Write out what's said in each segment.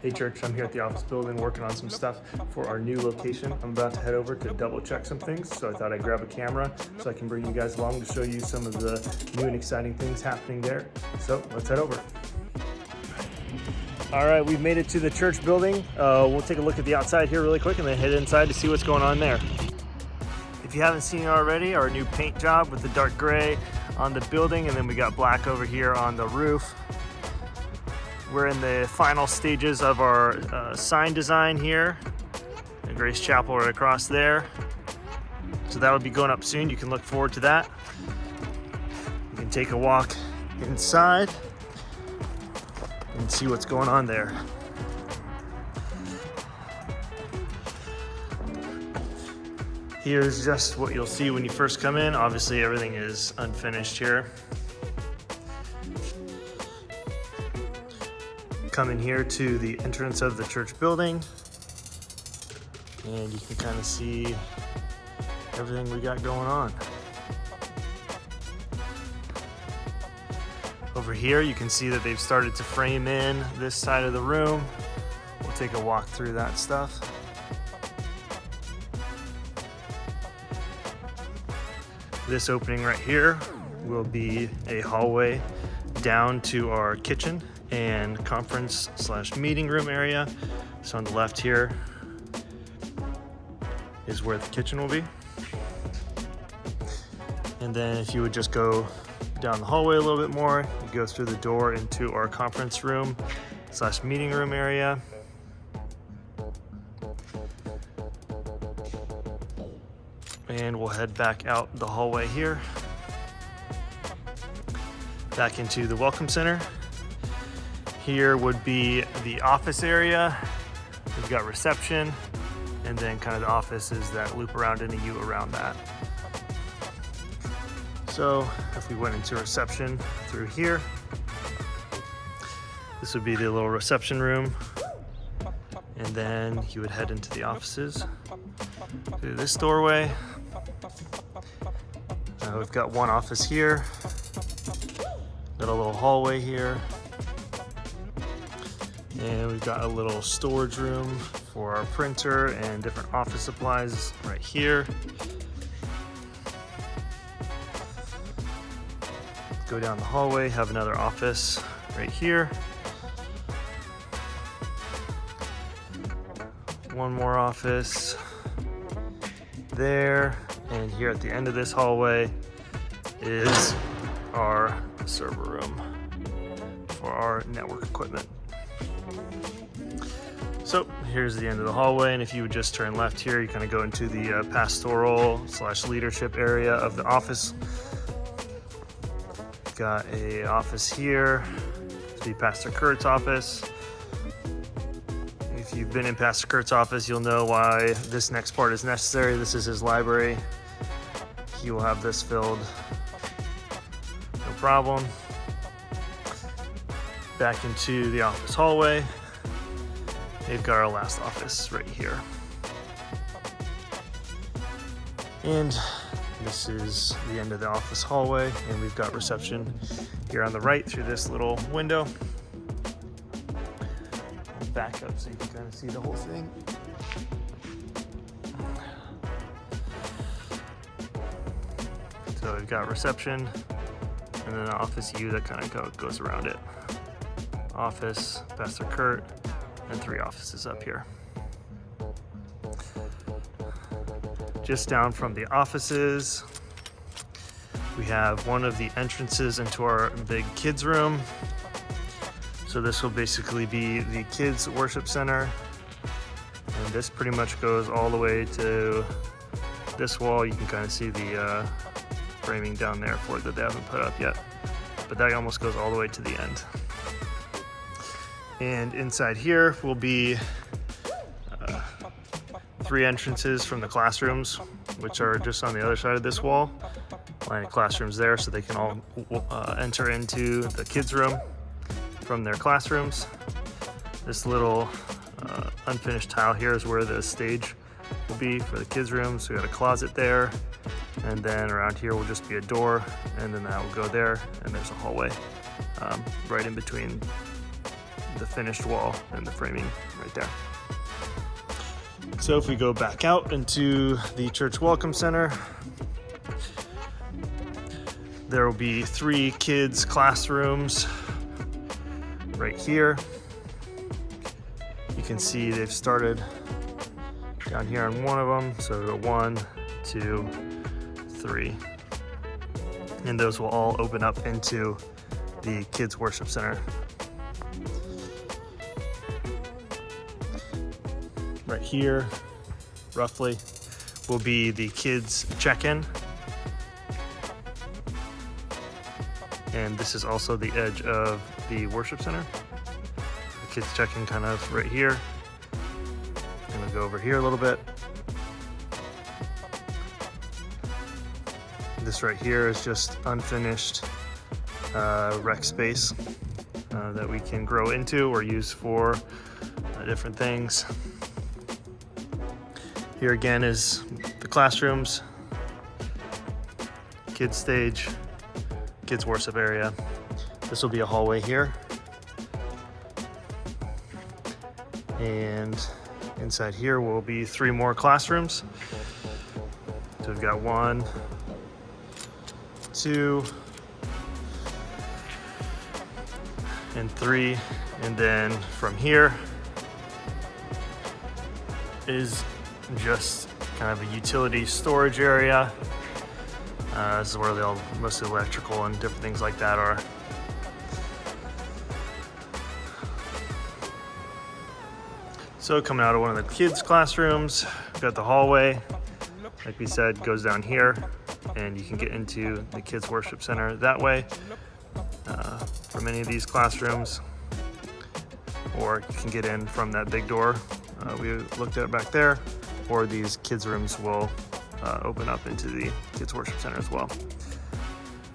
Hey church, I'm here at the office building working on some stuff for our new location. I'm about to head over to double check some things, so I thought I'd grab a camera so I can bring you guys along to show you some of the new and exciting things happening there. So let's head over. All right, we've made it to the church building. We'll take a look at the outside here really quick and then head inside to see what's going on there. If you haven't seen it already, our new paint job with the dark gray on the building, and then we got black over here on the roof. We're in the final stages of our sign design here. The Grace Chapel right across there. So that will be going up soon. You can look forward to that. You can take a walk inside and see what's going on there. Here's just what you'll see when you first come in. Obviously everything is unfinished here. Come in here to the entrance of the church building and you can kind of see everything we got going on. Over here you can see that they've started to frame in this side of the room. We'll take a walk through that stuff. This opening right here will be a hallway down to our kitchen and conference/meeting room area. So on the left here is where the kitchen will be. And then if you would just go down the hallway a little bit more, you go through the door into our conference room/meeting room area. And we'll head back out the hallway here, back into the Welcome Center. Here would be the office area. We've got reception, and then kind of the offices that loop around in a U around that. So if we went into reception through here, this would be the little reception room. And then you would head into the offices through this doorway. We've got one office here, got a little hallway here, and we've got a little storage room for our printer and different office supplies right here. Go down the hallway, have another office right here. One more office there, and here at the end of this hallway is our server room for our network equipment. So here's the end of the hallway, and if you would just turn left here, you kind of go into the pastoral/leadership area of the office. Got a office here, the Pastor Kirt's office. If you've been in Pastor Kirt's office, you'll know why this next part is necessary. This is his library. He will have this filled, no problem. Back into the office hallway. They've got our last office right here. And this is the end of the office hallway, and we've got reception here on the right through this little window. I'll back up so you can kind of see the whole thing. So we've got reception and then an office U that kind of goes around it. Office, Pastor Kirt, and 3 offices up here. Just down from the offices, we have one of the entrances into our big kids room. So this will basically be the kids worship center. And this pretty much goes all the way to this wall. You can kind of see the framing down there for it that they haven't put up yet. But that almost goes all the way to the end. And inside here will be 3 entrances from the classrooms, which are just on the other side of this wall. Line of classrooms there so they can all enter into the kids' room from their classrooms. This little unfinished tile here is where the stage will be for the kids' room. So we got a closet there, and then around here will just be a door, and then that will go there, and there's a hallway right in between the finished wall and the framing right there. So if we go back out into the church welcome center, there will be 3 kids classrooms right here. You can see they've started down here on one of them. So 1, 2, 3. And those will all open up into the kids worship center. Right here, roughly, will be the kids check-in. And this is also the edge of the worship center. The kids check-in kind of right here. I'm gonna go over here a little bit. This right here is just unfinished rec space that we can grow into or use for different things. Here again is the classrooms, kids stage, kids worship area. This will be a hallway here. And inside here will be 3 more classrooms. So we've got 1, 2, and 3. And then from here is just kind of a utility storage area. This is where most of the electrical and different things like that are. So coming out of one of the kids' classrooms, we've got the hallway. Like we said, goes down here, and you can get into the kids' worship center that way from any of these classrooms, or you can get in from that big door we looked at back there, or these kids' rooms will open up into the kids' worship center as well.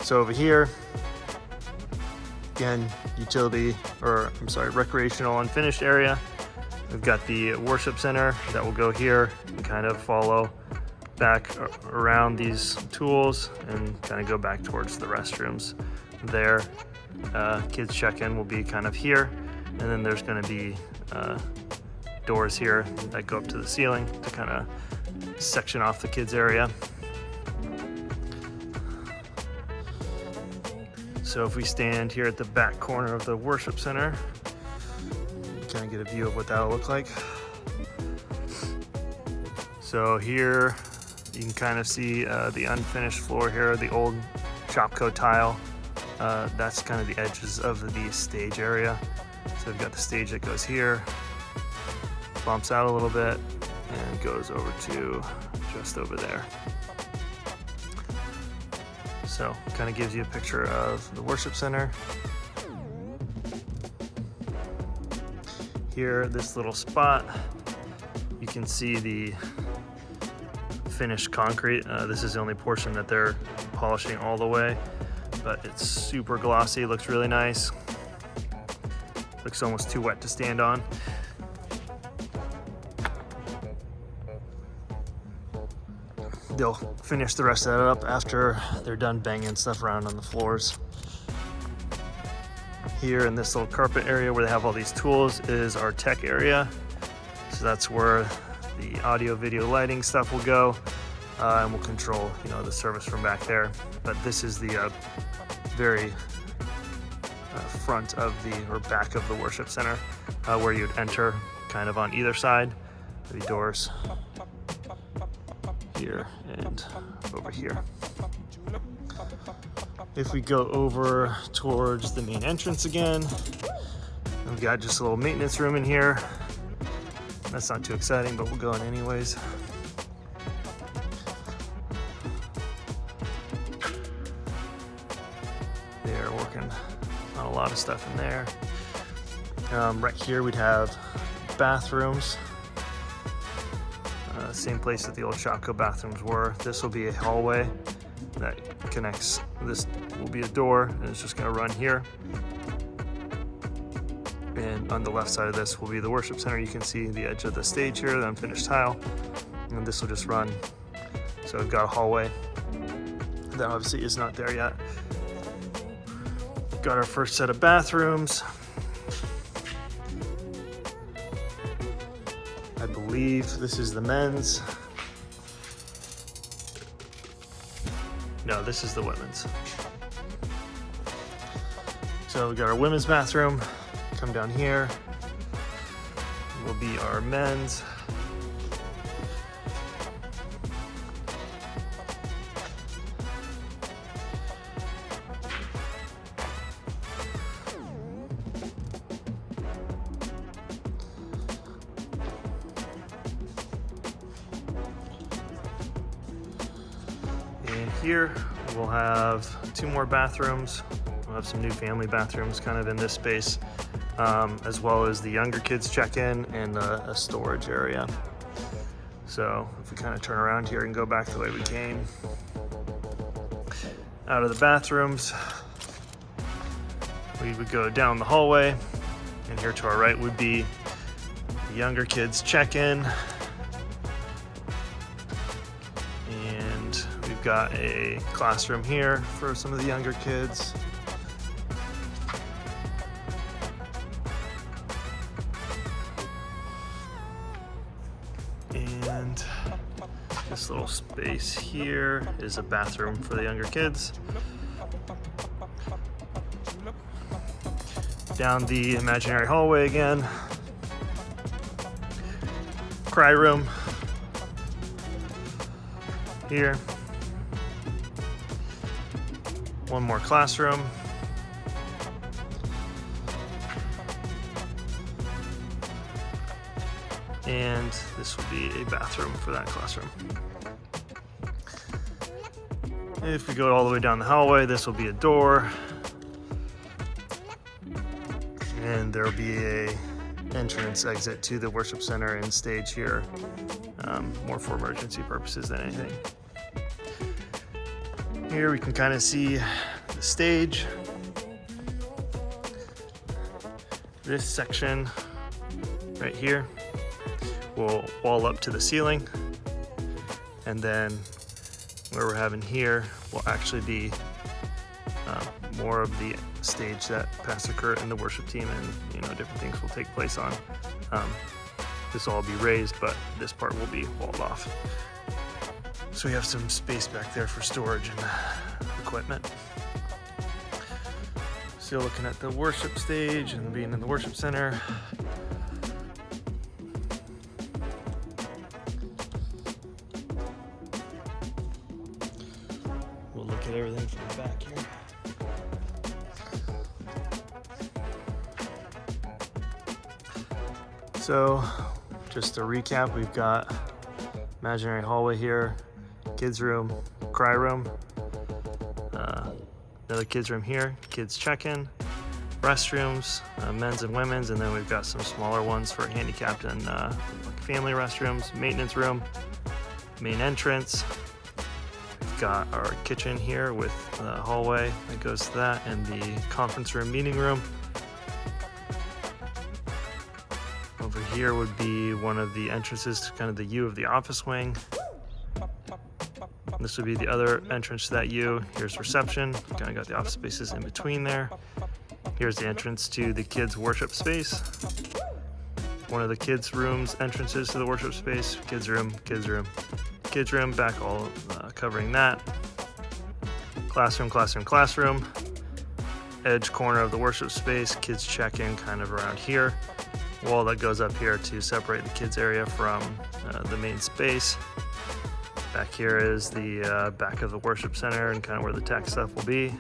So over here, again, recreational unfinished area. We've got the worship center that will go here and kind of follow back around these tools and kind of go back towards the restrooms there. Kids check-in will be kind of here, and then there's going to be doors here that go up to the ceiling to kind of section off the kids area. So if we stand here at the back corner of the worship center, kind of get a view of what that'll look like. So here you can kind of see the unfinished floor here, the old Shopco tile. That's kind of the edges of the stage area. So we've got the stage that goes here, bumps out a little bit, and goes over to just over there. So kind of gives you a picture of the worship center. Here, this little spot, you can see the finished concrete. This is the only portion that they're polishing all the way, but it's super glossy, looks really nice. Looks almost too wet to stand on. They'll finish the rest of that up after they're done banging stuff around on the floors. Here in this little carpet area where they have all these tools is our tech area. So that's where the audio, video, lighting stuff will go, and we'll control, the service from back there. But this is the very front of or back of the worship center, where you'd enter kind of on either side. The doors here and over here. If we go over towards the main entrance again, we've got just a little maintenance room in here. That's not too exciting, but we'll go in anyways. They're working on a lot of stuff in there. Right here we'd have bathrooms. Same place that the old Shopco bathrooms were. This will be a hallway that connects. This will be a door, and it's just going to run here. And on the left side of this will be the worship center. You can see the edge of the stage here, the unfinished tile, and this will just run. So we've got a hallway that obviously is not there yet. Got our first set of bathrooms. I believe this is the men's. No, this is the women's. So we got our women's bathroom. Come down here. Will be our men's. And here we'll have 2 more bathrooms. We'll have some new family bathrooms kind of in this space, as well as the younger kids check-in and a storage area. So if we kind of turn around here and go back the way we came, out of the bathrooms, we would go down the hallway, and here to our right would be the younger kids check-in. And we've got a classroom here for some of the younger kids. And this little space here is a bathroom for the younger kids. Down the imaginary hallway again. Cry room here. One more classroom. And this will be a bathroom for that classroom. If we go all the way down the hallway, this will be a door. And there will be a entrance exit to the worship center and stage here, more for emergency purposes than anything. Here we can kind of see the stage. This section right here will wall up to the ceiling, and then where we're having here will actually be more of the stage that Pastor Kirt and the worship team and different things will take place on. This will all be raised, but this part will be walled off. So we have some space back there for storage and equipment. Still looking at the worship stage and being in the worship center. We'll look at everything from the back here. So, just to recap, we've got imaginary hallway here, kids room, cry room, another kids room here, kids check-in, restrooms, men's and women's, and then we've got some smaller ones for handicapped and family restrooms, maintenance room, main entrance. We've got our kitchen here with the hallway that goes to that, and the conference room, meeting room. Over here would be one of the entrances to kind of the U of the office wing. This would be the other entrance to that U. Here's reception. Kind of got the office spaces in between there. Here's the entrance to the kids' worship space. One of the kids' rooms entrances to the worship space. Kids room, kids room, kids room. Back all covering that. Classroom, classroom, classroom. Edge corner of the worship space. Kids check-in kind of around here. Wall that goes up here to separate the kids area from the main space. Back here is the back of the worship center and kind of where the tech stuff will be.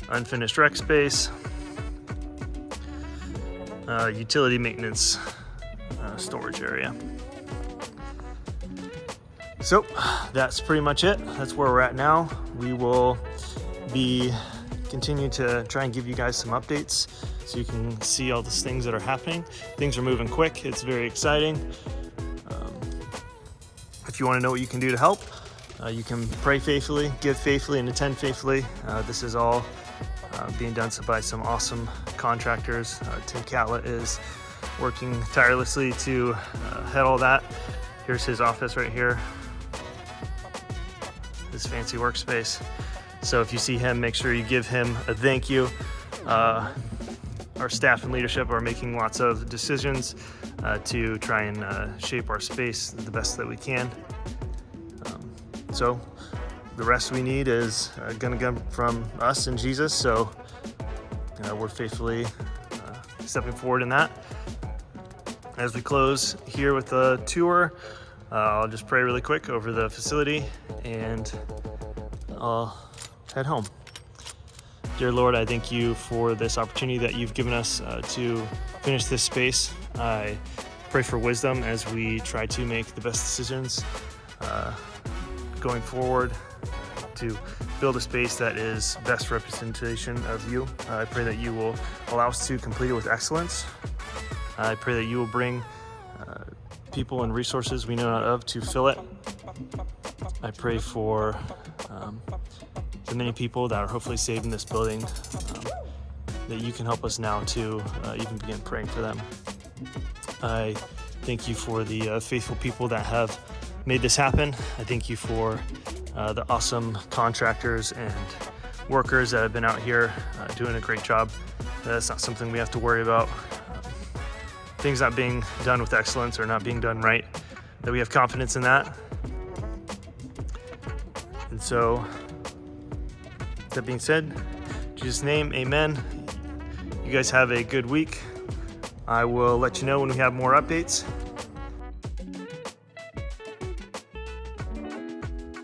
Unfinished rec space. Utility maintenance storage area. So that's pretty much it. That's where we're at now. We will be continue to try and give you guys some updates so you can see all these things that are happening. Things are moving quick. It's very exciting. If you want to know what you can do to help, you can pray faithfully, give faithfully, and attend faithfully. This is all being done by some awesome contractors. Tim Catlett is working tirelessly to head all that. Here's his office right here, his fancy workspace. So if you see him, make sure you give him a thank you. our staff and leadership are making lots of decisions to try and shape our space the best that we can. So the rest we need is going to come from us and Jesus. So we're faithfully stepping forward in that. As we close here with the tour, I'll just pray really quick over the facility and I'll head home. Dear Lord, I thank you for this opportunity that you've given us to finish this space. I pray for wisdom as we try to make the best decisions going forward to build a space that is best representation of you. I pray that you will allow us to complete it with excellence. I pray that you will bring people and resources we know not of to fill it. I pray for the many people that are hopefully saved in this building, that you can help us now to even begin praying for them. I thank you for the faithful people that have made this happen. I thank you for the awesome contractors and workers that have been out here doing a great job. That's not something we have to worry about. Things not being done with excellence or not being done right, that we have confidence in that. And so, that being said, in Jesus' name, amen. You guys have a good week. I will let you know when we have more updates.